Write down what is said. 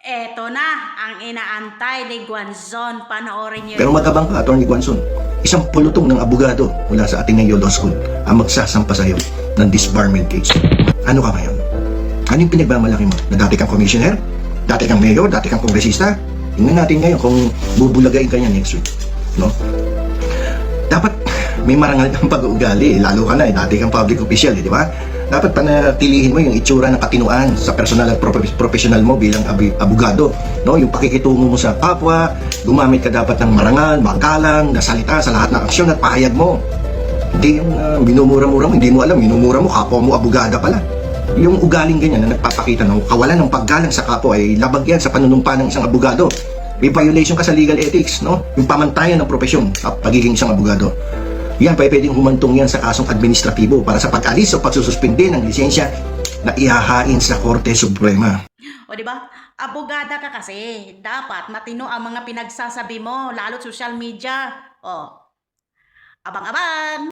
Eto na ang inaantay ni Guanzon. Panoorin niyo. Pero magabang ka, Atty. Guanzon, isang pulutong ng abogado mula sa Ateneo Law School ang magsasampa sa'yo ng disbarment case. Ano ka ngayon? Ano yung pinagmamalaki mo? Na dati kang commissioner? Dati kang mayor? Dati kang kongresista? Tingnan natin ngayon kung bubulagain ka niya next week. No? Dapat may marangal kang pag-uugali. Lalo ka na, dati kang public official, di ba? Dapat panatilihin mo yung itsura ng katinuan sa personal at professional mo bilang abogado. No? Yung pakikitungo mo sa kapwa, gumamit ka dapat ng marangal, magalang, na salita sa lahat ng aksyon at pahayag mo. Hindi yung minumura-mura mo, hindi mo alam, minumura mo, kapwa mo abogada pala. Yung ugaling ganyan na nagpapakita ng kawalan ng paggalang sa kapwa ay labag yan sa panunumpa ng isang abogado. May violation ka sa legal ethics, no? Yung pamantayan ng propesyon at pagiging isang abogado. Yan, pwedeng humantong yan sa kasong administratibo para sa pag-alis o pagsususpinde ng lisensya na ihahain sa Korte Suprema. O di ba? Abogada ka kasi. Dapat matino ang mga pinagsasabi mo, lalo social media. O, abang-abang!